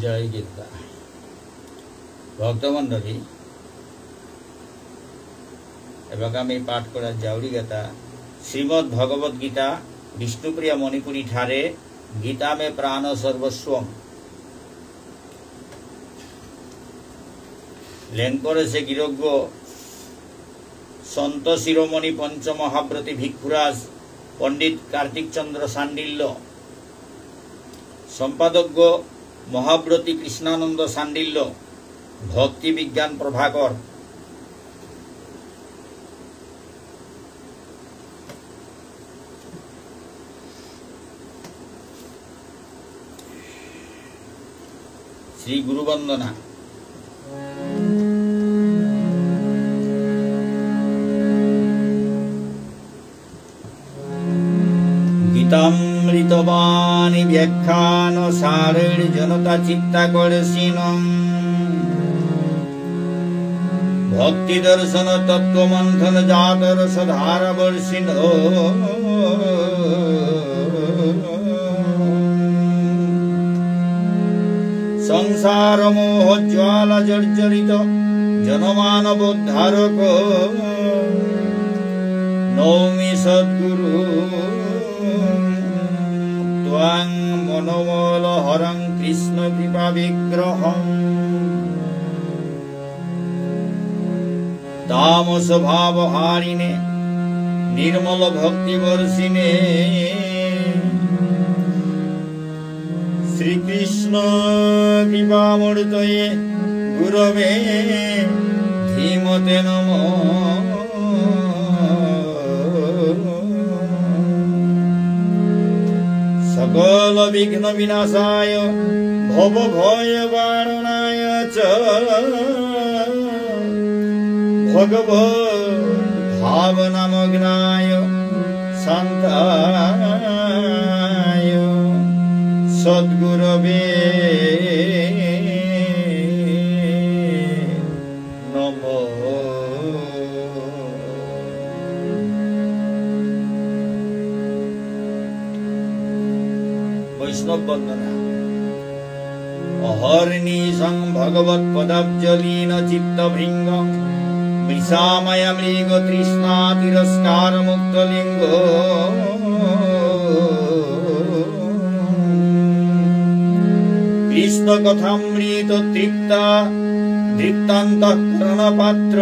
জয় গীতা। ভক্তমণ্ডলী, এবার আমি পাঠ করা জাউরি গাতা শ্রীমদ্ ভগবত গীতা বিষ্ণুপ্रिया मणिपुरी ठारे गीता में प्राण सर्वस्वम लेन करेছে গিরজ্ঞ সন্ত শিরোমণি পঞ্চমহাব্রতী ভিক্ষুরাজ पंडित कार्तिक चंद्र सांडिल्य, सम्पादक महाव्रती कृष्णानंद सांडिल्य, भक्ति विज्ञान प्रभाकर। श्री गुरु वंदना। गीतामृतवाणी व्याख्यान सारेण जनता चित्ताकर्षिणं भक्ति दर्शन तत्व मंथन जातर सधारा वर्षिणो संसार मोह ज्वाला जर्जरित जनमानवोद्धारक नौमि सद्गुरु त्वां मनोमल हरं कृष्ण कृपा विग्रहं तामस भाव हारिणे निर्मल भक्ति वर्षिणे श्री कृष्ण कृपामूर्तये गुरवे धीमते नमः। सकल विघ्न विनाशाय भव भय वारणाय च भगवद् भावनामग्नाय शान्ताय सद्गुरवे नमः। वैष्णव वंदना। अहर्निशं भगवत्पदाब्जलीन चित्तभृङ्गं मृषामय मृग तृष्णा तिरस्कार मुक्तलिंग कृष्ण कथामृत तृप्ता दृप्तान्तःकरण पात्र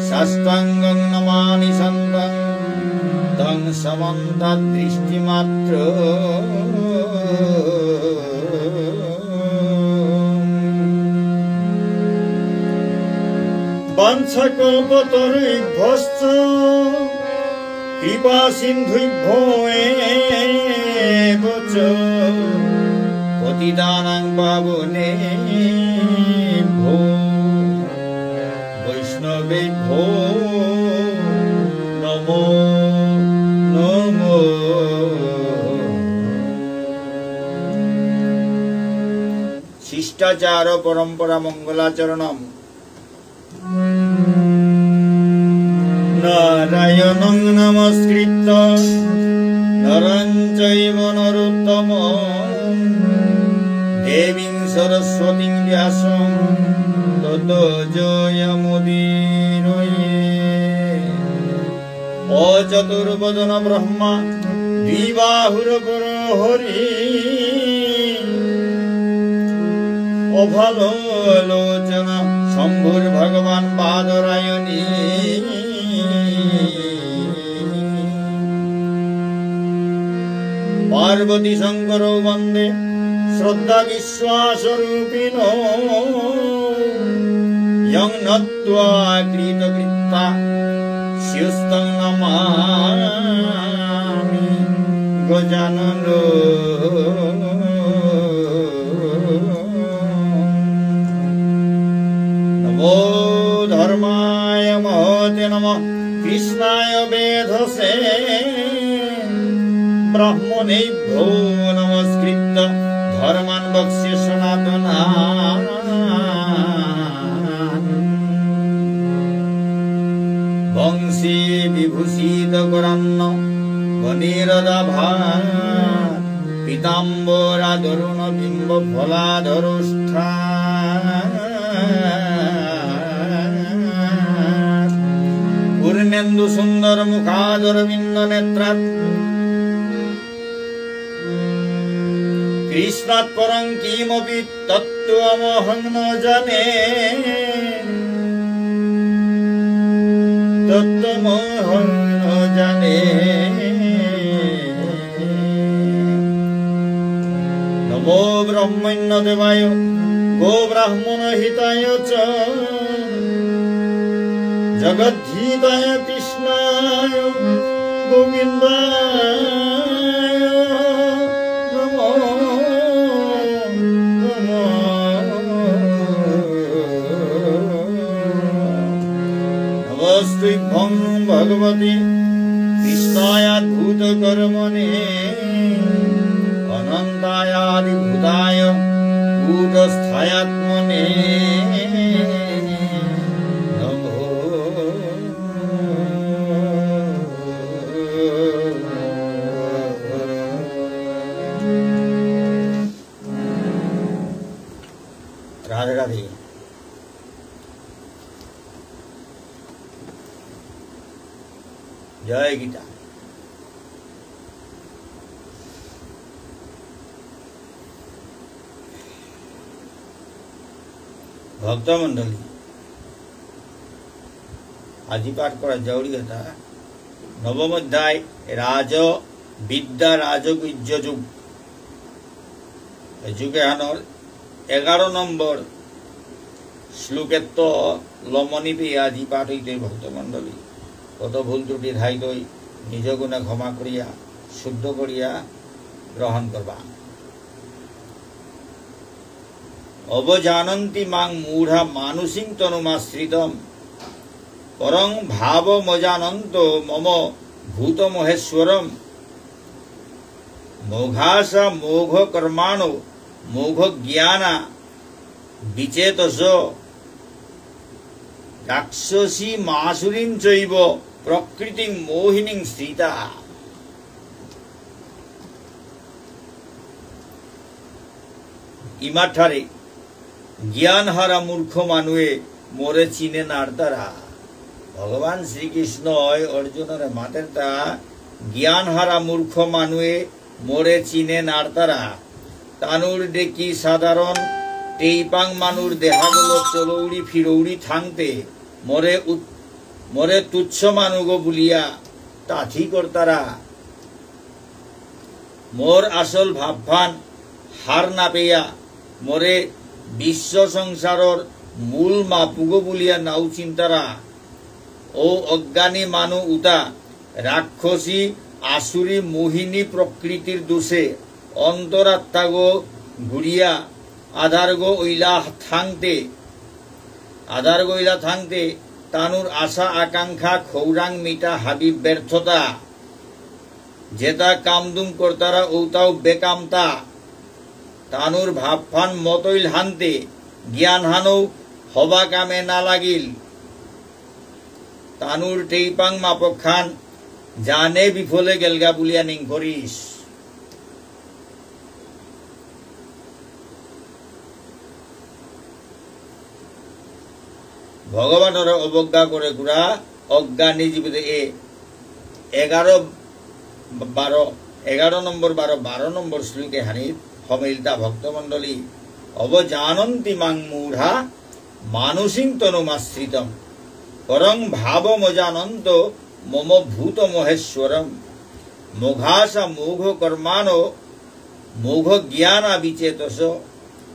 साष्टांगं नमामि सन्तं तं समन्तात् दृष्टिमात्र। वंशकल्पतरुभ्यश्च कृपा सिन्धुभ्यो एव च पतितानां पावनेभ्यो वैष्णवेभ्यो नमो नमो। शिष्टाचार परंपरा मंगलाचरणम। नारायणं नमस्कृत्य नरं चैव नरोत्तमं देवीं सरस्वतीं व्यासं ततो जयमुदीरये। अचतुर्वदन ब्रह्मा द्विबाहुरपरो हरि अभालोचन शंभुर्भगवान् बादरायणी। पार्वती शंकरो वंदे श्रद्धा विश्वासरूपिणो यं नत्वा कृतकृत्ता स्युस्तं नमामि गजाननो। नमो धर्माय महते नमः कृष्णाय वेधसे ब्राह्मणेभ्यो नमस्कृत्य धर्मान् वक्ष्ये सनातनान्। वंशी विभूषित करान्न वनिरदाभात् पीताम्बरा दरुण बिंब फलाधरुष्ठा पूर्णेन्दु सुंदर मुखादरविंद नेत्रा कृष्णात् परं किमपि तत्त्वमहं न जाने तत्त्वमहं न जाने नमो ब्रह्मण्य देवाय गो ब्राह्मण हिताय च जगद्धिताय कृष्णाय गोविन्दाय नमो नमस्तेभ्यं भगवते कृष्णायाद्भुत कर्मणे अनन्तायादिभूताय कूटस्थायात्मने नमो राधे राधे। जय गीता। भक्त मंडली আজি पाठ करा जाऊरी कथा नवम अध्याय राज विद्या राजगुज्य जुग जुगे आनर 11 नम्बर श्लोकेर तो लमनी पे আজি पाठ हईते भक्त मंडली कत भूल त्रुटि ठाई दई निज गुणे क्षमा करिया शुद्ध करिया ग्रहण करबा। अवजानन्ति मां मूढ़ा मानुषिं तनुमाश्रितम् परं भावमजानन्तो मम भूतमहेश्वरम् मोघासा मोघ कर्माणो मोघ ज्ञाना विचेतसो राक्षसी मासुरीं चैव प्रकृतिं मोहिनीं स्थिता। इमाठारे ज्ञान हारा मूर्ख मानुए मोरे चिने नारतारा। भगवान श्रीकृष्ण अर्जुन मातेरता ज्ञान हारा मूर्ख मानुए मोरे चिने नारतारा। तानुर देखी साधारण टेइपांग मानुर देहागुलो चलौड़ी फिरौड़ी थांगते मोरे तुच्छ मानुगो बुलिया ताथी करतारा। मोर आसल भावभान हार ना पेया मोरे विश्व संसारर मूल मापुगो बुलिया नाउ चिंतारा। ओ अज्ञानी मानु उता राक्षसी आसुरी मोहिनी प्रकृतिर दोषे अंतरात्मागो गुड़िया आधारगो ओइला थांगते तानुर आशा आकांक्षा खौरांग मीटा हाबी व्यर्थता जेता कामदुम करतारा ओताओ बेकामता तानुर भावफान मतइल हानते ज्ञान हानो हवा कामे ना लागिल। तानुर टेइपांग मापखान जाने विफले गेलगा बुलिया निं करिस। भगवानर अवज्ञा करे गुरा अज्ञानी जीवित ए 11 नम्बर 12 नम्बर श्लोके हानित हमिलता भक्तमंडली अवजानन्ति मां मूढ़ा मानुषिं तनुमाश्रितम् परं भावमजानन्तो मम भूतमहेश्वरम् मोघासा मोघ कर्माणो मोघ ज्ञाना विचेतसो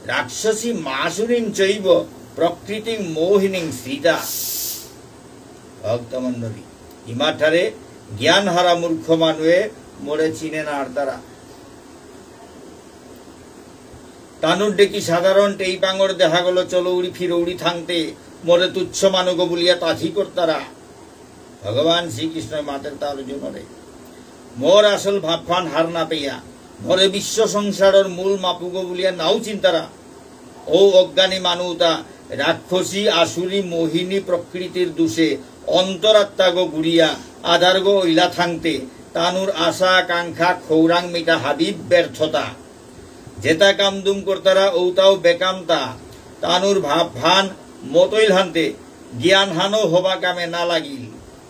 राक्षसी मासुरीं चैव प्रकृतिं मोहिनीं स्थिता। भक्तमंडली इमाठारे ज्ञान हारा मूर्ख मानुए मोरे चिने नारतारा। तानुर देखी साधारण टेइपांगर देहागलो चलौड़ी फिरौड़ी थांगते मोरे तुच्छ मानुगो बुलिया ताथी करतारा। भगवान श्रीकृष्ण मातेर तार अर्जुनरे मोर आसल भावफान हार ना पेया मोरे विश्व संसारर मूल मापुगो बुलिया नाउ चिंतारा। ओ अज्ञानी मानुता राक्षसी आसुरी मोहिनी प्रकृतिर दोषे अंतरात्मा गो गुड़िया आधार गो इला थांगते তানুর আশা আকাঙ্ক্ষা খৌরাং মিটা হাবিব ব্যর্থতা যেটা কামদুম কর্তারা ঔতাও বেকামতা তানুর ভাব ভান মতইল হানতে জ্ঞান হানো হবা কামে না লাগিল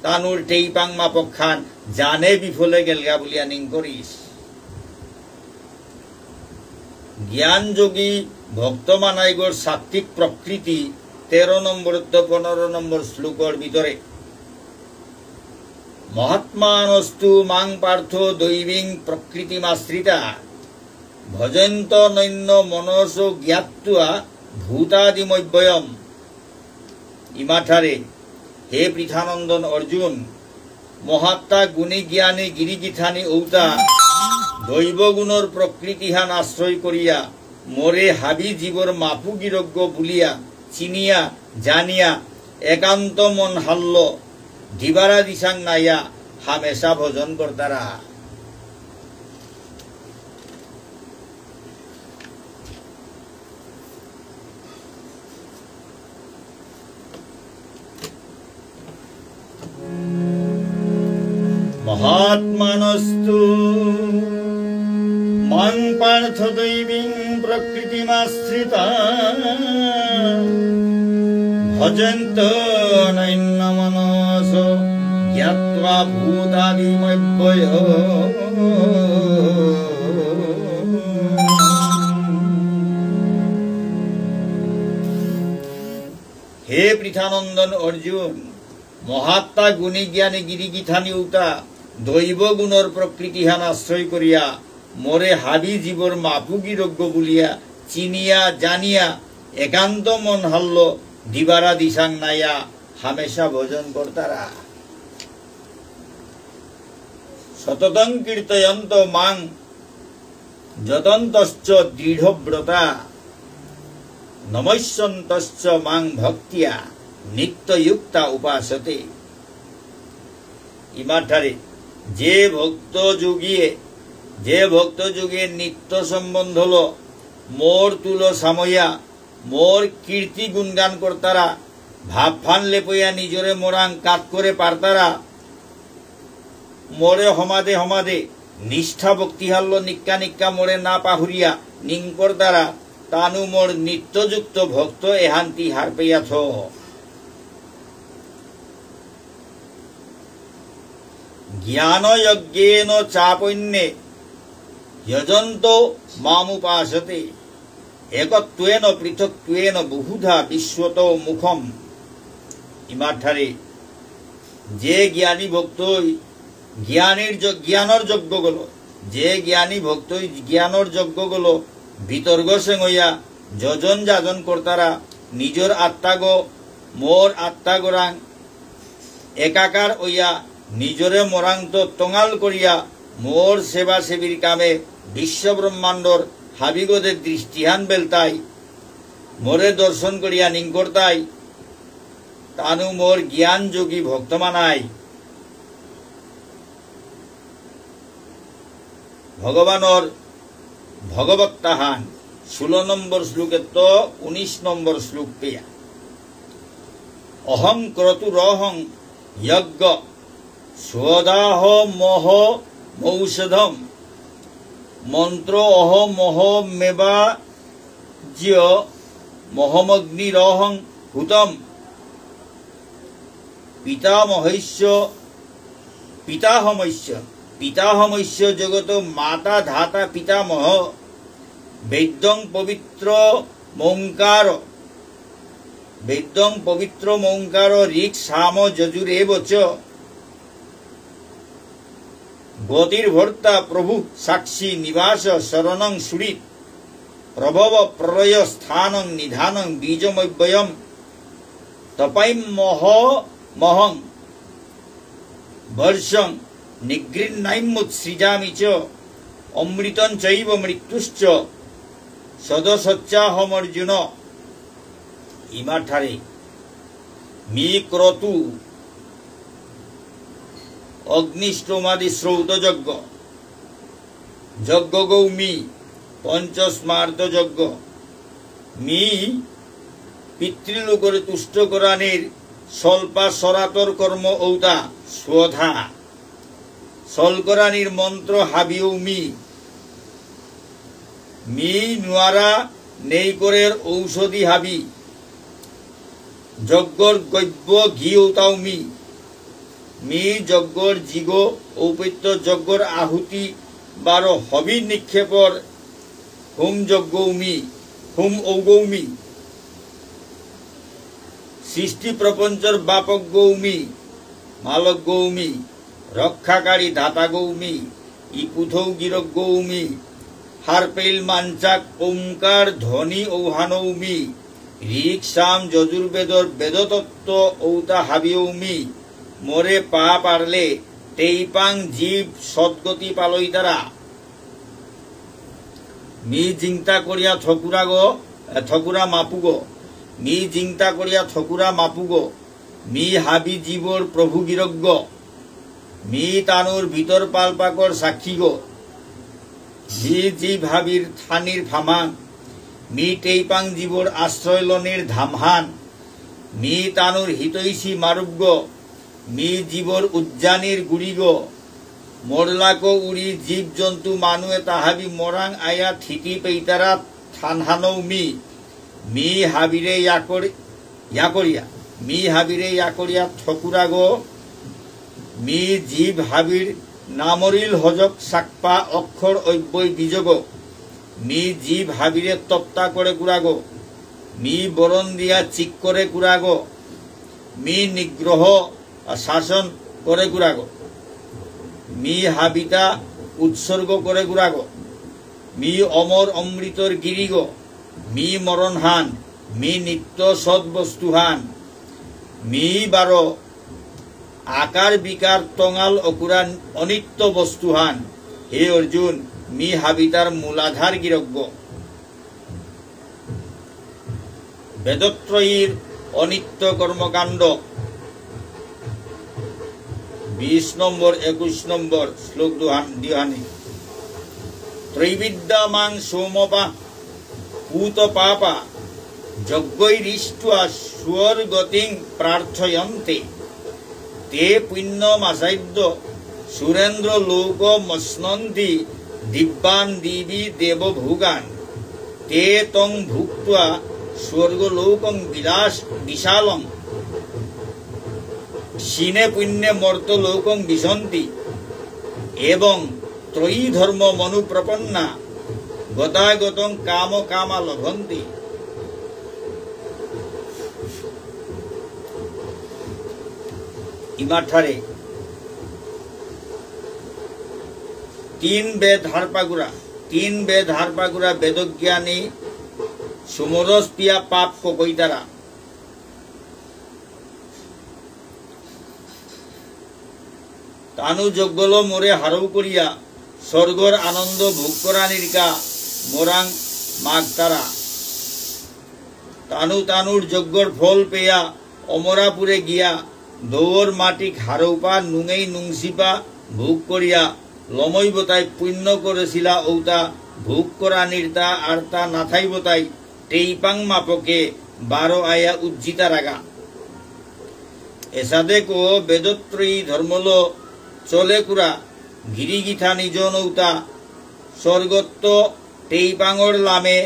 তানুর টেইপাং মাপক্ষান জানে বিফলে গেলগা বলিয়া নিং করিস। জ্ঞান যোগী ভক্ত মানাইগর সাত্বিক প্রকৃতি 13 নম্বর তো 15 নম্বর শ্লোকর ভিতরে মহাত্মানস্তু মাং পার্থ দৈবিং প্রকৃতিমাশ্রিতা ভজন্ত নৈন্য মনস জ্ঞাত্বা ভূতাদিমব্যয়ম। ইমাঠারে হে পৃথানন্দন অর্জুন মহাত্মা গুণী জ্ঞানী গিরিগিথানি ঔতা দৈবগুণর প্রকৃতিহান আশ্রয় করিয়া মোরে হাবি জীবর মাপু গিরজ্ঞ বুলিয়া চিনিয়া জানিয়া একান্ত মন হাল্য দিবারা দিশাং নাইয়া হামেশা ভজন কর্তারা। মহাত্মানস্তু মাং পার্থ দৈবীং প্রকৃতিমাশ্রিতা ভজন্ত নৈন্য মনস জ্ঞাত্বা ভূতাদিমব্যয়ম। হে পৃথানন্দন অর্জুন মহাত্মা গুণী জ্ঞানী গিরিগিথানি উতা দৈব গুণর প্রকৃতিহান আশ্রয় করিয়া মোরে হাবি জীবর মাপু গিরজ্ঞ বলিয়া চিনিয়া জানিয়া একান্ত মন হাল্য দিবারা দিশাং নাইয়া হামেশা ভজন কর্তারা। সততং কীর্তয়ন্ত মাং যতন্তশ্চ দৃঢ়ব্রতা নমস্যন্তশ্চ মাং ভক্তিয়া নিত্যযুক্তা উপাসতে। ইমাঠারে যে ভক্ত যোগীর নিত্য সম্বন্ধ হল মোর তুলো সাময়া মোর কীর্তি গুণগান কর্তারা ভাবফান লেপইয়া নিজরে মোরাং কাত করে পারতারা মোরে হমাদে হমাদে নিষ্ঠা ভক্তিহাল্য নিক্কা নিক্কা মোরে না পাহুরিয়া নিঙ্কর দ্বারা তানু মোর নিত্যযুক্ত ভক্ত এহান্তি হার পেয়াথ। জ্ঞান যজ্ঞেন চাপন্যে যজন্ত মামুপাসতে একত্বেন পৃথক্ত্বেন বহুধা বিশ্বত মুখম। ইমাঠারে যে জ্ঞানী ভক্তই জ্ঞানর যজ্ঞ গল যে জ্ঞানী ভক্তই জ্ঞানর যজ্ঞ গল বিতর্ক সেং হইয়া যজন যাজন কর্তারা নিজর আত্মাগ মোর আত্মাগরাং একাকার হইয়া নিজরে মরান্ত টঙাল করিয়া মোর সেবা সেবীর কামে বিশ্ব ব্রহ্মাণ্ডর হাবিগদের দৃষ্টিহান বেলতাই মোরে দর্শন করিয়া নিঙ্কর্তাই তানু মোর জ্ঞান যোগী ভক্তমানাই। ভগবানর ভগবত্তাহান 16 নম্বর শ্লোকের তো 19 নম্বর শ্লোক পেয়া অহং ক্রতুরহং যজ্ঞ স্বদাহ মহ মৌষধম মন্ত্র অহ মহ মেবা জ্য মহমগ্নিরহং হুতম। পিতাহমস্য জগত মাতা ধাতা পিতামহ বেদ্যং পবিত্র মৌঙ্কার ঋক্ সাম যজুরেব চ গতির্ভর্তা প্রভু সাক্ষী নিবাস শরণং সুরিত প্রভব প্রলয় স্থানং নিধানং বীজমব্যয়ম তপৈম মহং বর্ষং নিগৃহ্ণাইমুৎসৃজামি চ অমৃতং চৈব মৃত্যুশ্চ সদসচ্চাহমর্জুন। ইমাঠারে মি ক্রতু অগ্নিষ্টমাদি শ্রৌত যজ্ঞ যজ্ঞ গৌমি পঞ্চস্মার্ত যজ্ঞ মি পিতৃলোকরে তুষ্ট করানের স্বল্পা সরাতর কর্ম ঔতা স্বধা সলকরানির মন্ত্র হাবিও মি মি নুয়ারা নেই করের ঔষধি হাবি যজ্ঞর গব্য ঘি ওতাও মি মি যজ্ঞর জিগ ঔপত্য যজ্ঞর আহুতি 12 হবি নিক্ষেপর হুম যজ্ঞৌমি হুম ঔগৌমি সৃষ্টি প্রপঞ্চর বাপক গৌমি মালক গৌমি রক্ষাকারী ধাতা গৌমি ইপুথৌ গিরক গৌমি হারপেল মাঞ্চাক ওমকার ধ্বনি ঔহানৌমি ঋক সাম যজুর্বেদর বেদতত্ত্ব ঔতা হাবিয়ৌমি মোরে পা পারলে তেইপাং জীব সদ্গতি পালই তারা মি জিংতা করিয়া থকুরা মাপুগ মি জিংতা করিয়া থকুরা মাপুগ মি হাবি জীবর প্রভু গিরজ্ঞ মি তানুর ভিতর পালপাকর সাক্ষী গো মি জীব হাবির থানির ফামান মি টেইপাং জীবর আশ্রয়লনের ধামহান মি তানুর হিতৈষী মারুগ্য মি জীবর উজ্জানির গুড়িগ মোরলাক উড়ি জীব জন্তু মানুয়ে তাহাবি মরাং আয়া থিতি পেইতারা থানহানৌ মি মি হাবিরে ইয়াকরিয়া ঠকুরা গো মি জীব হাবির নামরিল হজক সাকপা অক্ষর ঐব্যই বীজগ মি জীব হাবিরে তপ্তা করে কুড়াগো মি বরণ দিয়া চিক করে কুড়াগো মি নিগ্রহ শাসন করে কুড়াগো মি হাবিতা উৎসর্গ করে কুড়াগো মি অমর অমৃতর গিরিগ মি মরণহান মি নিত্য সদ্বস্তুহান মি 12 আকার বিকার তঙাল অকুরা অনিত্য বস্তুহান হে অর্জুন মি হাবিতার মূলাধার গিরজ্ঞ বেদত্রয়ীর অনিত্য কর্মকাণ্ড 20 নম্বর 21 নম্বর শ্লোক দুহানি ত্রৈবিদ্যা মাং সোমপা পূত পাপা যজ্ঞৈরিষ্ট্বা স্বর্গতিং প্রার্থয়ন্তে তে পুণ্যমাসাদ্য সুরেন্দ্র লোক মস্নন্তি দিব্যান দিবি দেবভোগান তে তং ভুক্ত্বা স্বর্গলোকং বিশালং শিনে পুণ্যে মর্তলোকং বিশন্তি এবং ত্রয়ী ধর্ম মনুপ্রপন্না গতাগতং কাম কামা লভন্তি ইমাঠারে 3 বেদ হারপাগুড়া বেদজ্ঞানী সুমরস পিয়া পাপ কইতারা তানু যজ্ঞল মোরে হারৌ করিয়া স্বর্গর আনন্দ ভোগ করা নির্কা মোরাং মাগ তারা তানুর যজ্ঞর ফল পেয়া অমরাপুরে গিয়া দৌর মাটি হারৌপা নুঙেই নুংসিপা ভোগ করিয়া লমৈবতাই পুণ্য করেছিলা ঔতা ভোগ করা নির্তা আর তা নাথাইবতাই টেইপাং মাপকে 12 আয়া উজ্জিতা রাগা এসাদে কো বেদত্রয়ী ধর্মল চলে কুরা গিরিগিথা নিজ নৌতা স্বর্গত্ব টেইপাঙর লামে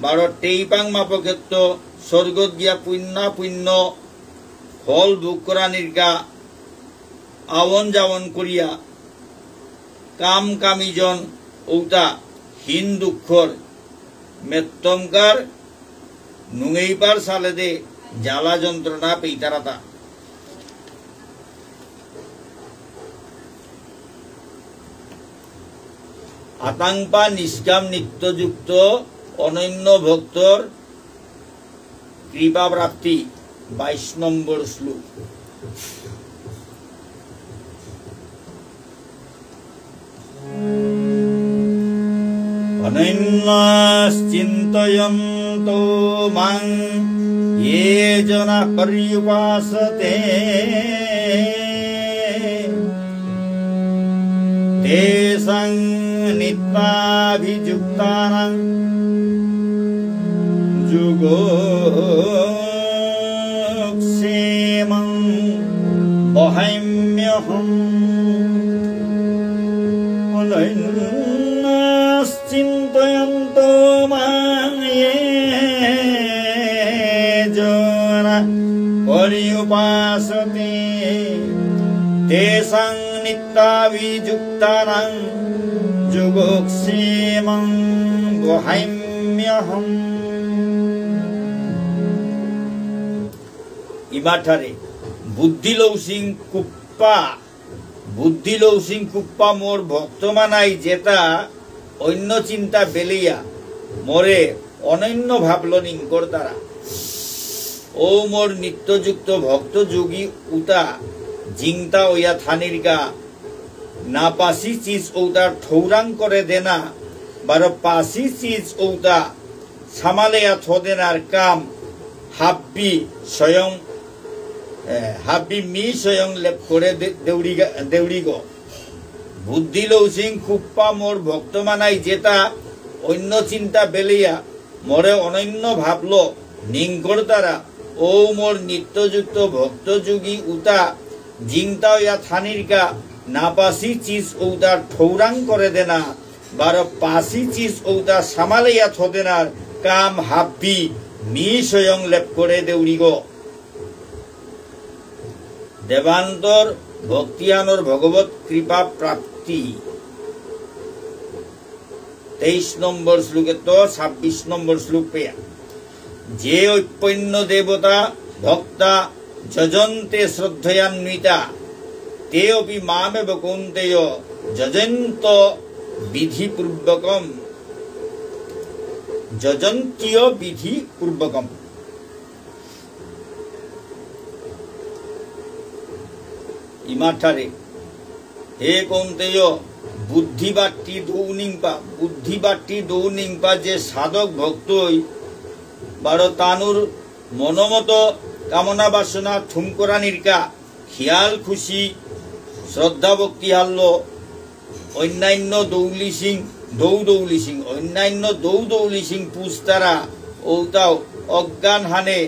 12 টেইপাং মাপকেত্ব স্বর্গত গিয়া পুণ্য ফল ভোগ করা নির্গা আওন যাওন করিয়া কাম কামিজন ঔতা হীন দুঃখর মেত্তমকার নুঙেইপার সালেদে জ্বালা যন্ত্রণা পেইতারাতা আতাংপা নিষ্কাম নিত্যযুক্ত অনন্য ভক্তর কৃপা প্রাপ্তি 22 নম্বর শ্লোক অনন্যাশ্চিন্তয়ন্তো মাং ये जना पर्युपासते तेषां नित्याभियुक्तानां जुगोक्षेमं वहम्यहम् অনন্যশ্চিন্তয়ন্ত মায়ে জনা পরিউপাসতে তেষাং নিত্যাভিযুক্তানাং যুগোক্ষেমং বহাম্যহম। ইমাঠারে বুদ্ধি লৌসিং কুপ্পা মোর ভক্তমানাই যেতা অন্য চিন্তা বেলিয়া মোরে অনন্য ভাবল নিঙ্কর দ্বারা। ও মোর নিত্যযুক্ত ভক্ত যোগী উতা জিংতা ওয়া থানিরগা না পাসি চিজ ওতার ঠৌরাং করে দেনা বারো পাসি চিজ ওতা সামালেয়া থদেনার কাম হাব্বি স্বয়ং হাব্বি মি স্বয়ং লেপ করে দেউড়ি গো। বুদ্ধি লৌসিং কুপ্পা মোর ভক্তমানাই যেতা অন্য চিন্তা বেলিয়া মোরে অনন্য ভাবল নিঙ্কর দ্বারা। ও মোর নিত্যযুক্ত ভক্ত যোগী উতা জিংতা ইয়া থানিরকা না পাসি চিজ ওতার ঠৌরাং করে দেনা বারো পাসি চিজ ওতা সামালেয়া থদেনার কাম হাব্বি মি স্বয়ং লেপ করে দেউড়ি গো। দেবান্তর ভক্তিয়ানোর ভগবত কৃপা প্রাপ্তি 23 নম্বর শ্লোকে তো 26 নম্বর শ্লোক পেয়া। যে ঐপন্য দেবতা ভক্তা যজন্তে শ্রদ্ধয়ান্বিতা তে অপি মামেব কৌন্তেয় যজন্ত বিধিপূর্বকম যজন্তীয় বিধিপূর্বকম। ইমাঠারে হে কৌন্তেয় বুদ্ধিবাট্টি দৌনিংপা যে সাধক ভক্তই বারো তানুর মনোমত কামনা বাসনা ঠুমকরা নির্কা খিয়াল খুশি শ্রদ্ধা ভক্তি হাল্ল অন্যান্য দৌদৌলি সিং পুস্তারা ওতাও অজ্ঞান হানে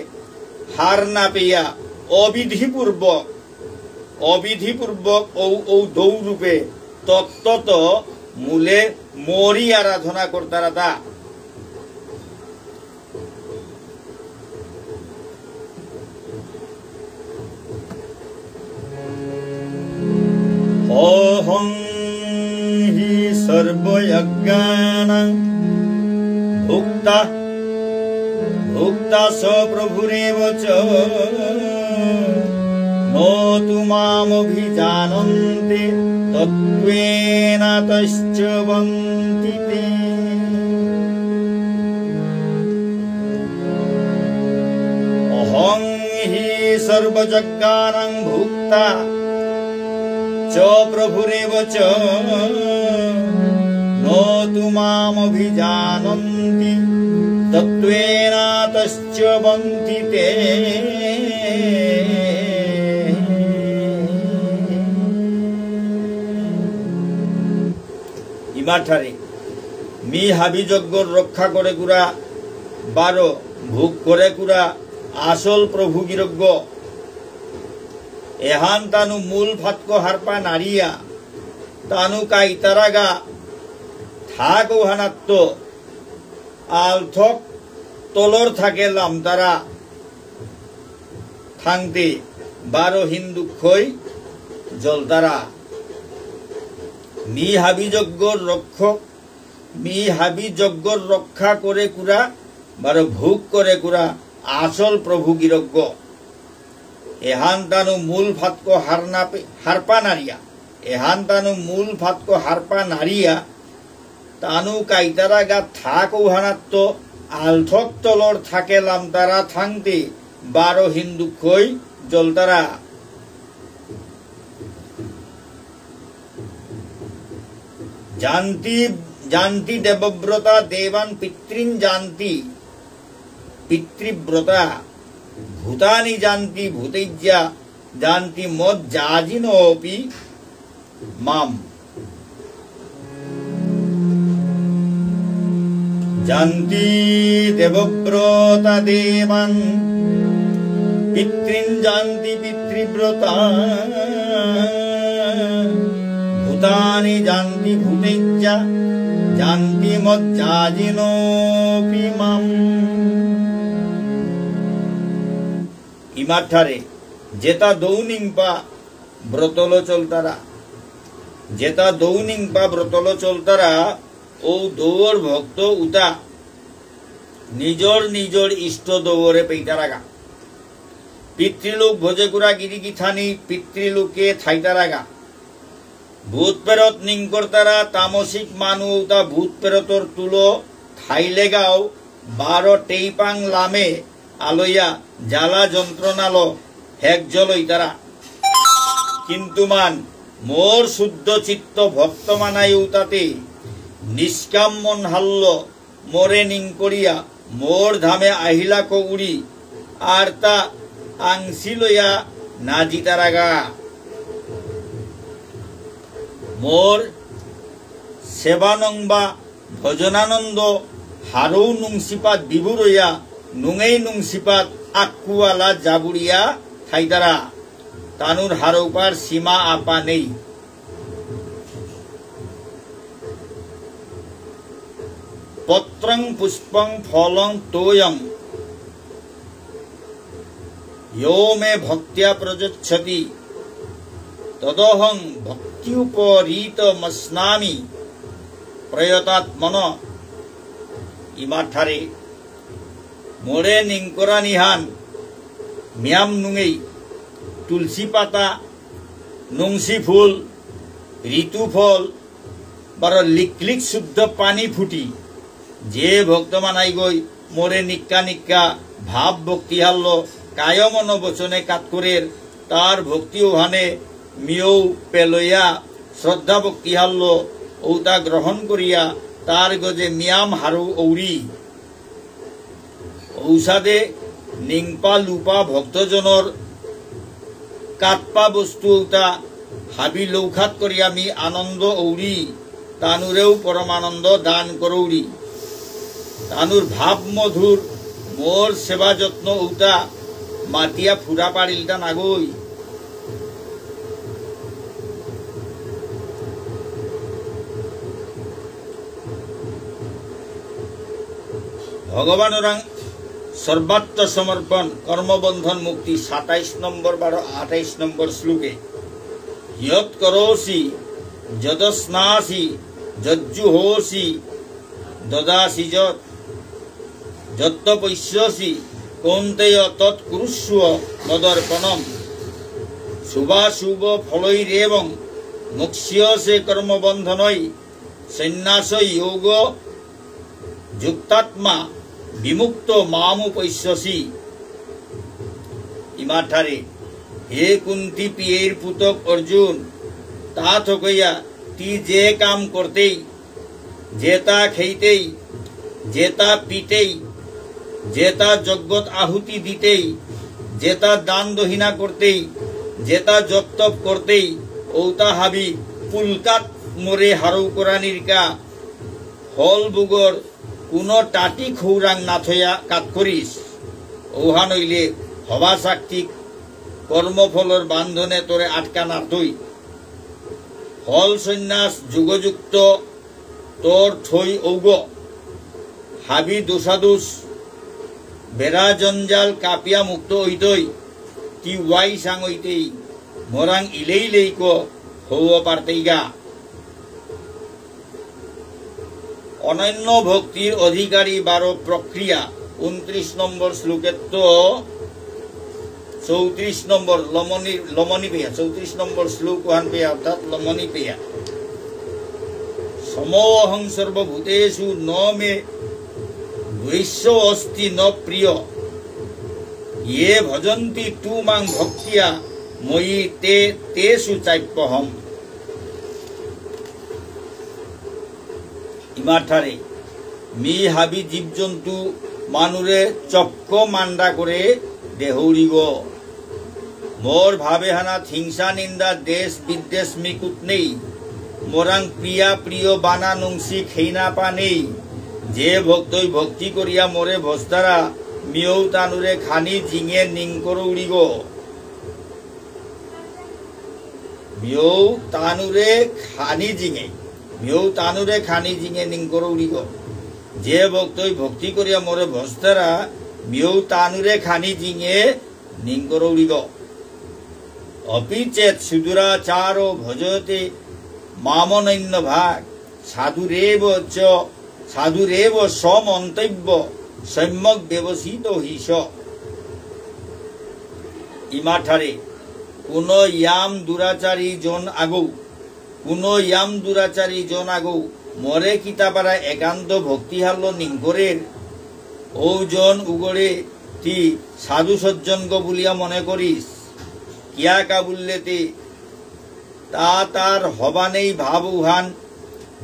হার না পেয়া অবিধিপূর্বক ও দৌরূপে তত্ত্বত মূলে মরি আরাধনা করতারা তা। অহং হি সর্বযজ্ঞানাং ভোক্তা স প্রভুরেব চ নতু মামভিজানন্তে তত্ত্বেন তশ্চ বন্তি তে। অহং হি সর্বযজ্ঞানাং ভোক্তা চ প্রভুরেব চ নতু মামভিজানন্তি তত্ত্বেন তশ্চ বন্তি তে। ইমাঠারে মি হাবি যজ্ঞর রক্ষা করে কুরা 12 ভোগ করে কুরা আসল প্রভু গিরজ্ঞ এহান তানু মূল ফাতক হারপা নারিয়া তানু কাইতারাগা থাক ওহানাত্ম আলথক তলর থাকে লামতারা থাংতে 12 হিন্দু খই জলতারা। মি হাবি যজ্ঞর রক্ষা করে কুরা 12 ভোগ করে কুরা আসল প্রভু গিরজ্ঞ এহান তানু মূল ফাতক হারপা নারিয়া তানু কাইতারা গা থাক ওহানাত্ম আলথক তলর থাকে লামতারা থাংতে 12 হিন্দু খই জলতারা। जानती देवव्रता देवान पितृन जानती पितृव्रता भूतानि जानती भूतैज्या जानती मद जाजिनोपि माम। जानती देवव्रता देवान पितृन जानती पितृव्रता ভূতানি জান্তি ভূতেজ্জা জান্তি মজ্জাজিনোপি মাম। ইমাঠারে যেতা দৌনিংপা ব্রতল চলতারা, যেতা দৌনিংপা ব্রতল চলতারা ও দৌর ভক্ত উতা নিজর নিজর ইষ্ট দৌরে পেইতারাগা। পিতৃলোক ভোজেকুরা গিরিগি থানি পিতৃলোকে থাইতারাগা। ভূত পেরত নিংকর্তারা তামসিক মানু উতা ভূত পেরতর তুলো থাইলেগাও 12 টেইপাং লামে আলইয়া জ্বালা যন্ত্রণালো হেক জলই তারা। কিন্তু মান মোর শুদ্ধ চিত্ত ভক্ত মানাই উতাতে নিষ্কাম মন হাল্ল মোরে নিং করিয়া মোর ধামে আহিলা কউড়ি আর তা আংসি লইয়া না জিতারাগা। মোর সেবানং বা ভজনানন্দ হারৌ নুংসিপাত বিভুরইয়া নুঙেই নুংসিপাত আক্কুয়ালা জাবুড়িয়া থাইতারা। তানুর হারৌপার সীমা আপা নেই। পত্রং পুষ্পং ফলং তোয়ং यो मे भक्त्या प्रयच्छति तदहं भक्त्युपरीतमस्नामि प्रयतात्मन। इमाठारे मोरे निंकरा निहान म्याम नुंगेई तुलसी पाता नुंसी फूल ऋतु फल बार लिकलिक शुद्ध पानी फुटी जे भक्त मानाई गई मोरे निक्का निक्का भाव भक्ति हाल्लो काय मन बचने कातकुरेर तार भक्ति ओहाने मियौ पेलइया श्रद्धा भक्ति हाल्लो औता ग्रहण करिया तार गजे मियाम हारु औरी औषादे निंपा लुपा भक्तजनर काटपा बस्तु औता हाबी लौखात करिया मी आनंद औरी तानुरेও परमानंद दान करौरी। तानुर भाव मधुर मोर सेवा যত্ন औता मातिया फुरा पारिलता नागई। भगवान सर्वात्म समर्पण कर्मबंधन मुक्ति 27 नम्बर 28 नम्बर श्लोके यत् करोसि यदस्नासि यज्जुहोसि ददासि यत्तपस्यसि कौन्तेय तत्कुरुष्व मदर्पणम। शुभाशुभ फलैरेवं मुक्ष्यसे कर्मबन्धनै सन्न्यास योग युक्तात्मा विमुक्तो मामुपैस्यसि। इमाठारे हे कुंती पियेर पुतक अर्जुन ता थकैया ती जे काम करतेई जेता खेतेई जेता पीतेई जेता जगत आहुति दीतेई जेता दान दहिना करतेई जेता जप तप करतेई औता हाबी पुलकात मोरे हारौ करानिर का हल बुगर कोनो टाटी खौरां नाथया काट करिस औहा नइले हवा शक्ति कर्मफलर बांधने तोरे आटका नाथई। हल सन्यास जुगयुक्त तोर थई औग हाबी दोषादोष बेरा जंजाल कापिया मुक्त हईतई ती वाई सांग हईतेई मोरांग इलेई लेइको हौव पारतेइगा। अनन्य भक्तिर अधिकारी 12 प्रक्रिया 29 नम्बर श्लोके तो 34 नम्बर लमनी पेया 34 नम्बर श्लोक वहान पेया अर्थात लमनी पेया समोहं सर्वभूतेषु न मे द्वेष्यो अस्ति न प्रिय ये भजन्ति तु मां भक्त्या मयि तेषु चाप्यहम्। इमाठारे मी हाबी जीव जंतु मानुरे चक्क मांडा करे देहौरिग मोर भावे हाना हिंसा निंदा देश विदेश मिकुत नहीं मोरांग प्रिया प्रिय बाना नुंसी खेना पा नहीं जे भक्तई भक्ति करिया मोरे भस्तारा मियौ तानुरे खानी जिंगे निंग करो उड़िग। মিউ তানুরে খানি জিঙে নিঙ্কর উড়িগ যে ভক্তই ভক্তি করিয়া মোরে ভস্তারা মিউ তানুরে খানি জিঙে নিঙ্কর উড়িগ অপিচেত সুদুরাচার ভজতে মামনৈন্য ভাগ সাধুরেব সমন্তব্য সম্যক ব্যবসিত হিস ইমাঠারে কোন ইয়াম দুরাচারী জন আগৌ মরে কিতাপারা একান্ত ভক্তি হারল নিঙ্করের ওজন উগড়ে তি সাধু সজ্জনগ বলিয়া মনে করিস কিয়া কাবুল্লেতে তা তার হবানেই ভাব উহান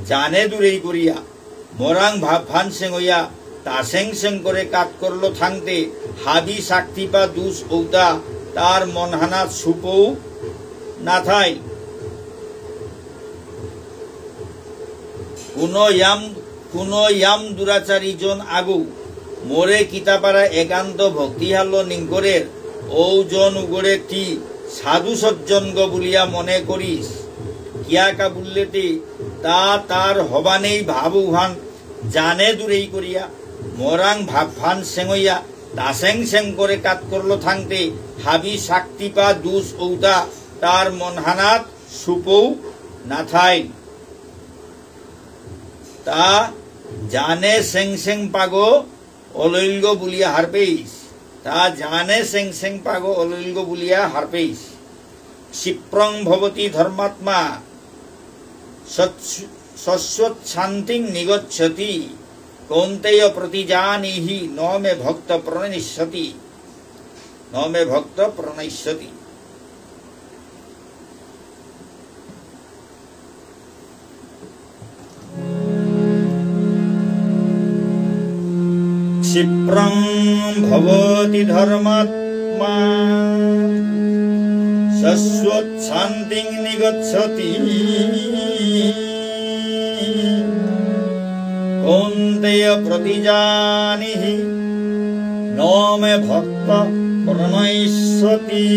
জানে দূরেই করিয়া মরাং ভাব ফান সেঙ্গইয়া তা সেং করে কাট করলো থাংতে হাবি শাক্তিপা দুষ ঔতা তার মনহানা সুপৌ না থাই কোন ইয়াম দুরাচারী জন আগু মোরে কিতাপারা একান্ত ভক্তি হারল নিঙ্করের ওজন উগড়ে তি সাধু সজ্জনগ বলিয়া মনে করিস কিয়া কাবুল্লেতে তা তার হবানেই ভাব উহান জানে দূরেই করিয়া মরাং ভাব ফান সেঙ্গইয়া তা সেং করে কাট করলো থাংতে হাবি শাক্তিপা দুষ ঔতা তার মনহানাত সুপৌ না থাই তা জানে সেং পাগো অলৈল্য বুলিয়া হার পেইস ক্ষিপ্রং ভবতি ধর্মাত্মা শশ্বৎশান্তিং নিগচ্ছতি কৌন্তেয় প্রতিজানিহি ন মে ভক্ত প্রণইষ্যতি क्षिप्रं भवति धर्मात्मा शश्वत्शान्तिं निगच्छति कौन्तेय प्रतिजानिहि न मे भक्त प्रणश्यति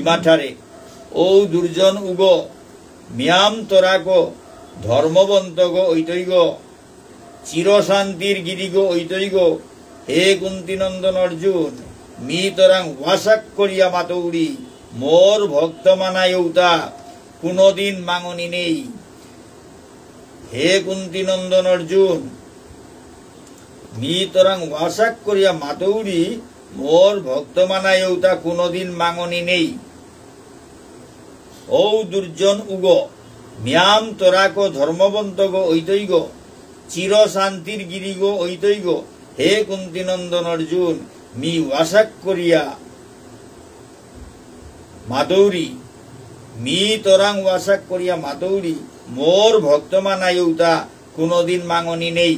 ইমাঠারে ও দুর্জন উগ মিয়াম তোরাক ধর্মবন্তগ ঐতৈগ চিরশান্তির গিরিগ ঐতৈগ হে কুন্তিনন্দন অর্জুন মি তোরাং ওয়াসাক করিয়া মাতৌড়ি মোর ভক্ত মানায়ৌতা কোনদিন মাঙনি নেই। হে কুন্তিনন্দন অর্জুন মি তোরাং ওয়াসাক করিয়া মাতৌড়ি মোর ভক্ত মানায়ৌতা কোনদিন মাঙনি নেই। ও দুর্জন উগ মিয়াম তোরাক ধর্মবন্তগ ঐতৈগ চিরশান্তির গিরিগ ঐতৈগ হে কুন্তিনন্দন অর্জুন মি ওয়াসাক করিয়া মাতৌরি মি তোরাং ওয়াসাক করিয়া মাতৌরি মোর ভক্ত মানায়ৌতা কোনদিন মাঙনি নেই।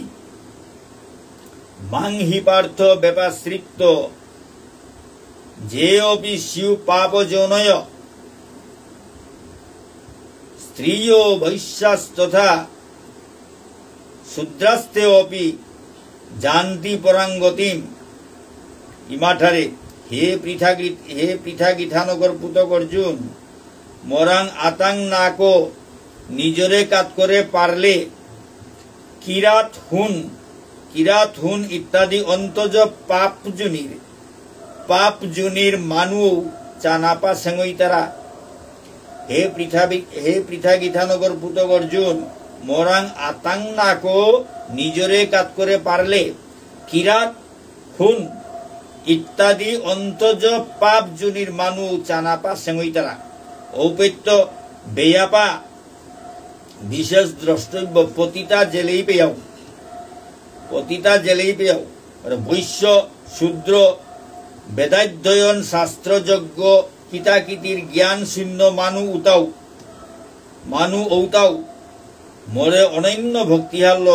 মাংহি পার্থ ব্যাপাশ্রিপ্ত যে অপি শিউ পাপ যৌনয় স্ত্রিয় বৈশ্যাস্তথা শূদ্রাস্তে অপি জান্তি পরাঙ্গতিম। ইমাঠারে হে পৃথা গীঠানগর পুতক অর্জুন মরাং আতাং নাকো নিজরে কাত করে পারলে কিরাত হুন ইত্যাদি অন্তজ পাপ জুনির মানু চানাপা সেঙ্গইতারা। হে পৃথা গীঠানগর পুতক অর্জুন মরাং আতাং নাকো নিজরে কাত করে পারলে কিরাত হুন ইত্যাদি অন্তজ পাপ জুনির মানু চানাপা সেঙ্গইতারা। ঔপত্য বেয়াপা বিশেষ দ্রষ্টব্য পতিতা জেলেই পেয়াও বৈশ্য শূদ্র বেদাধ্যয়ন শাস্ত্রযজ্ঞ কিতাকিতির জ্ঞান শূন্য মানু ঔতাও মোরে অনন্য ভক্তি হারল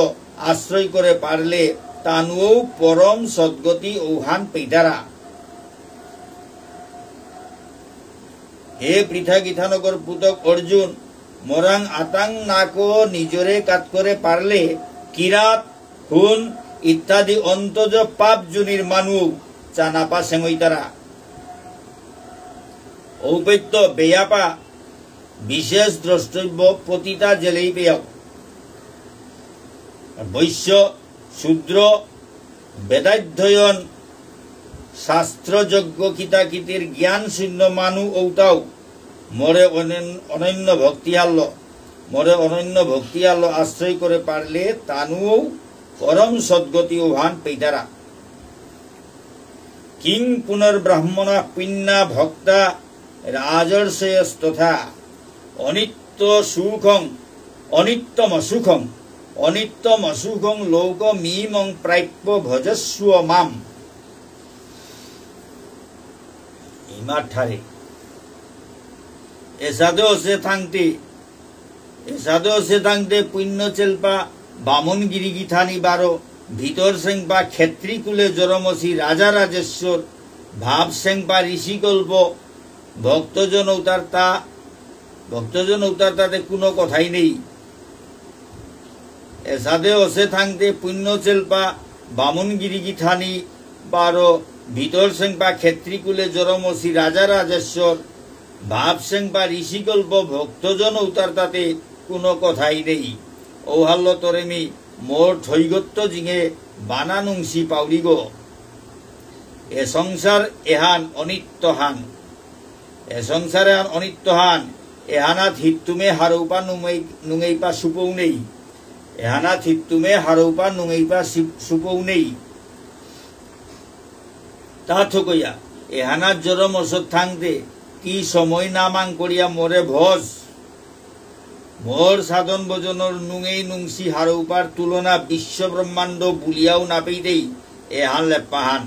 আশ্রয় করে পারলে তানুও পরম সদ্গতি ঔহান পেইতারা। হে পৃথা গীঠানগর পুতক অর্জুন মরাং আতাং নাকো নিজরে কাত করে পারলে কিরাত খুন ইত্যাদি অন্তজ পাপ জুনির মানুষ চানাপা সেঙই তারা ঔপত্য বেয়াপা বিশেষ দ্রষ্টব্য প্রতিটা জেলেই পেয়াও বৈশ্য শূদ্র বেদাধ্যয়ন শাস্ত্রযজ্ঞ কিতাকিতির জ্ঞান শূন্য মানু ঔতাও মরে অনন্য ভক্তিহাল্য আশ্রয় করে পারলে তানুও পরম সদ্গতি ওভান পেইতারা কিং পুনর্ব্রাহ্মণা পুণ্যা ভক্তা রাজর্ষয়স্তথা অনিত্যম অসুখং লোক মিমং প্রাপ্য ভজস্ব মাম ইমাঠারে এসাদে থাকতে পুণ্য চেলপা বামন গিরি গিথানি বারো ভিতর সেংপা ক্ষেত্রীকুলে জরমসি রাজা রাজেশ্বর ভাব সেংপা ঋষিকল্প ভক্তজন তাতে কোনো কথাই নেই এসাদে অসে থাকতে পুণ্য চেলপা বামন গিরি গিথানি বারো ভিতর সেংপা ক্ষেত্রীকুলে জরমসি রাজা রাজেশ্বর ভাব সেংপা ঋষিকল্প ভক্তজন উতার তাতে কোনো কথাই নেই ঔহাল্য তরেমি মোর থৈগত্য জিঙে বানানুংসি পাউরি গো এ সংসার এহান অনিত্যহান এহানাত হিতুমে হারৌপা নুঙেইপা সুপৌ নেই তা থকইয়া এহানার জরম অসৎ থাকতে কি সময় নামাং করিয়া মরে ভজ মোর সাধন ভজনের নুঙেই নুংসি হারৌপার তুলনা বিশ্ব ব্রহ্মাণ্ড বুলিয়াও না পেইতেই এহান লেপ্পাহান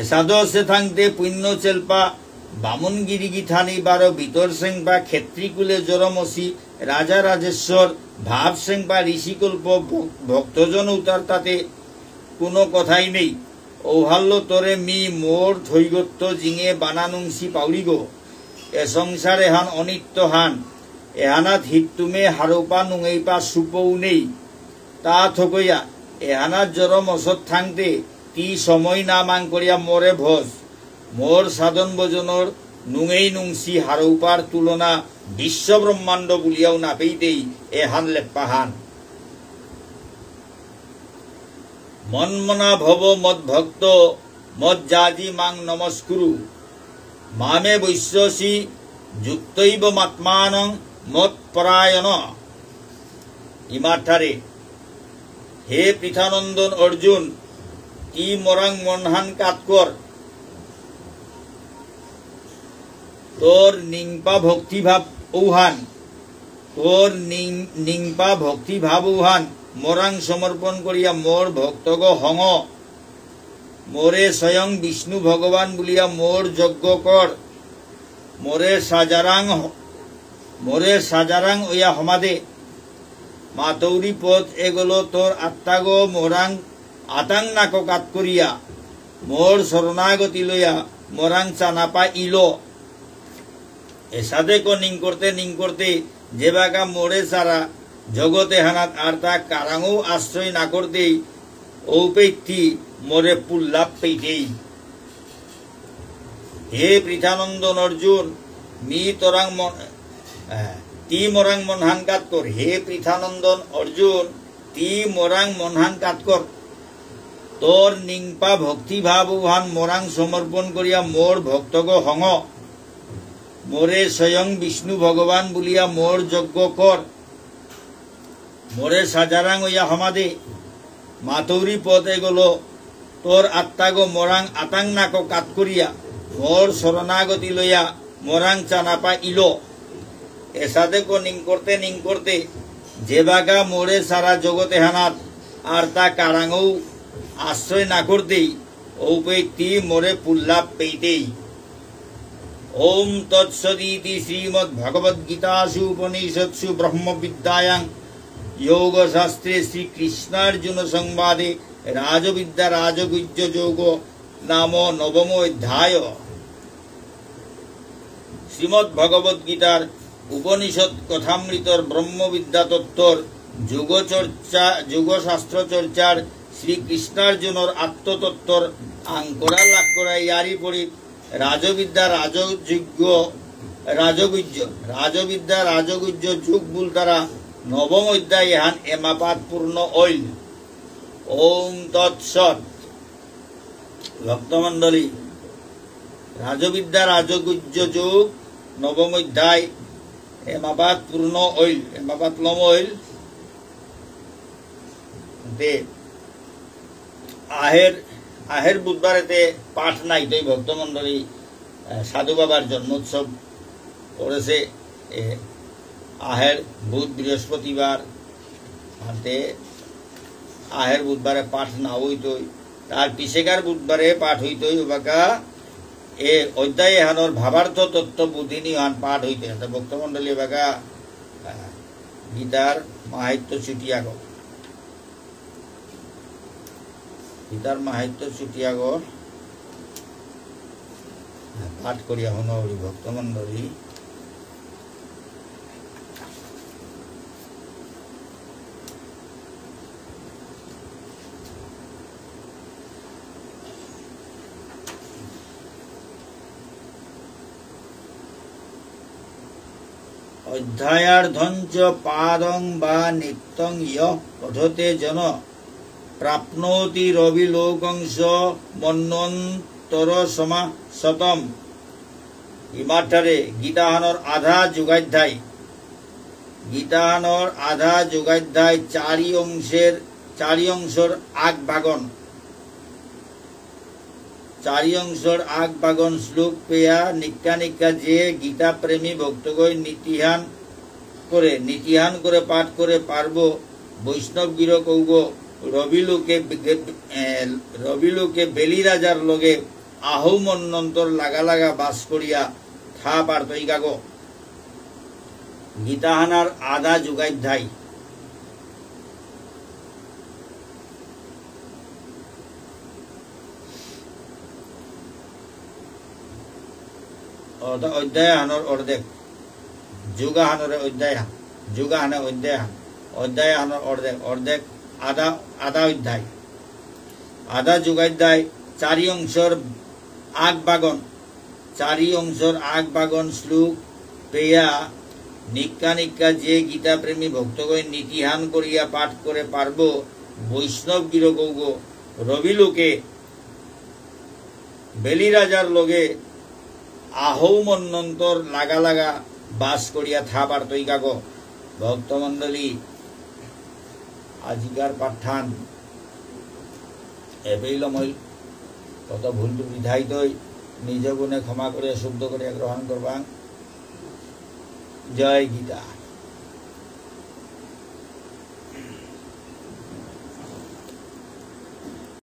এসাদ সে থাকতে পুণ্য চেলপা বামন গিরি গিথানি বারো ভিতর সেং বা ক্ষেত্রীকুলে জরমসি রাজা রাজেশ্বর ভাব সেং বা ঋষিকল্প ভক্তজন উতার তাতে কোনো কথাই নেই ঔহাল্য তরে মি মোর ধৈগত্য জিঙে বানানুংসি পাউরি গো এ সংসার এহান অনিত্য হান এহানাত হিতুমে হারোপা নুঙেইপা সুপৌ নেই তা থকইয়া এহানাত জরম অসৎ থাকতে তি সময় না মাং করিয়া মরে ভজ মোর সাধন ভজনের নুঙেই নুংসি হারৌপার তুলনা বিশ্ব ব্রহ্মাণ্ড বুলিয়াও না পেইতেই এহান লেপ্পাহান মন্মনা ভব মদ ভক্ত মদ জাজি মাং নমস্কুরু মামে বৈশ্যসি যুক্তৈব মাত্মানং মদ পরায়ণ ইমাঠারে হে পৃথানন্দন অর্জুন কি মরাং মনহান কাতকর তোর নিংপা ভক্তিভাব ঔহান মোরাং সমর্পণ করিয়া মোর ভক্তগ হঙ মোরে স্বয়ং বিষ্ণু ভগবান বলিয়া মোর যজ্ঞ কর মোরে সাজারাং ওয়া হমাদে মাতৌরি পথ এগোলো তোর আত্মাগ মোরাং আতাং নাক কাত করিয়া মোর শরণাগতি লইয়া মোরাং চানাপা ইলো এসাদে কো নিং করতে যে বাগা মোরে সারা জগতে হানাত আর তা কারাঙও আশ্রয় না করতেই ঔপেক্ষি মোরে পুল্লাভ পেইতেই হে পৃথানন্দন অর্জুন তি মোরাং মনহান কাত কর হে পৃথানন্দন অর্জুন তি মোরাং মনহান কাত কর তোর নিংপা ভক্তি ভাব উহান মোরাং সমর্পণ করিয়া মোর ভক্তগ হঙ মোরে স্বয়ং বিষ্ণু ভগবান বলিয়া মোর যজ্ঞ কর মোরে সাজারাং ওয়া হমাদে মাতৌরি পথ এগোলো তোর আত্মাগ মোরাং আতাং নাক কাত করিয়া মোর শরণাগতি লইয়া মোরাং চানাপা ইলো এসাদে কো নিং করতে যে বাগা মোরে সারা জগতে হানাত আর তা কারাঙও আশ্রয় না করতেই ঔপেক্ষি মোরে পুল্লাভ পেইতেই ওম তৎসদিতি শ্রীমদ্ ভগবদ্গীতাসু উপনিষৎসু ব্রহ্মবিদ্যায়াং যোগশাস্ত্রে শ্রীকৃষ্ণার্জুন সংবাদে রাজবিদ্যা রাজগুহ্য যোগ নাম নবম অধ্যায় শ্রীমদ্ ভগবদ্গীতার উপনিষদ কথামৃতর ব্রহ্মবিদ্যা তত্ত্বর যুগশাস্ত্র চর্চার শ্রীকৃষ্ণার্জুনর আত্মতত্ত্বর আঙ্করা লাভ করা ইয়ারি পরি রাজবিদ্যা রাজগুজ্য যুগ বুল তারা নবম অধ্যায় ইহান এমাপাত পূর্ণ ঐল। ওম তৎসৎ। ভক্তমণ্ডলী, রাজবিদ্যা রাজগুজ্য যুগ নবম অধ্যায় এমাপাত পূর্ণ ঐল, এমাপাত লম ঐল দে আহের বুধবারেতে পাঠ নাই। তো ভক্তমণ্ডলী সাধু বাবার জন্মোৎসব করেছে আহের বুধ বৃহস্পতিবার, হাতে আহের বুধবারে পাঠ না হইতই, তার পিছেকার বুধবারে পাঠ হইতই বাকা এ অধ্যায় এহানোর ভাবার্থ তত্ত্ব বুধিনী হান পাঠ হইতে। ভক্তমণ্ডলী বাকা গীতার মাহাত্য ছুটিয়াগ, গীতার মাহাত্য ছুটিয়াগ পাঠ করিয়া হন ভক্তমণ্ডলী। অধ্যায়ার্ধঞ্চ পাদং বা নিত্যং ইয়ঃ পঠতে জন প্রাপ্নোতি রবিলোকংশ মন্বন্তর সমা শতম। ইমাঠারে গীতাহানর আধা যুগাধ্যায়, গীতাহানর আধা যুগাধ্যায় চারি অংশর আগ ভাগন, চারি অংশর আগ ভাগন শ্লোক পেয়া নিকা নিকা যে গীতা প্রেমী ভক্তগণ নীতিহান করে পাঠ করে পারব বৈষ্ণব গির কৌগ রবিলোকে বেলি রাজার লগে আহৌ মন্বন্তর লাগা লাগা বাস করিয়া থা পারতই গাগ। গীতাহানার আধা যুগাধ্যায় অধ্যায়হানর অর্ধেক, যুগাহানরে যুগাহানে অধ্যায়হানর অর্ধেক, অর্ধেক আধা অধ্যায়, আধা যুগাধ্যায় চারি অংশর আগ বাগন, চারি অংশর আগ বাগন শ্লোক পেয়া নিকা নিকা যে গীতা প্রেমী ভক্তগণ নীতিহান করিয়া পাঠ করে পারব বৈষ্ণব গিরকৌগ রবিলোকে বেলি রাজার লগে আহৌ মন্বন্তর লাগা লাগা বাস করিয়া থা পারতই গাগ। ভক্তমণ্ডলী, আজিকার পাঠান এবেইলমইল কত ভুল বিধায়িতই নিজ গুণে ক্ষমা করে শুদ্ধ করে গ্রহণ করবা। জয় গীতা।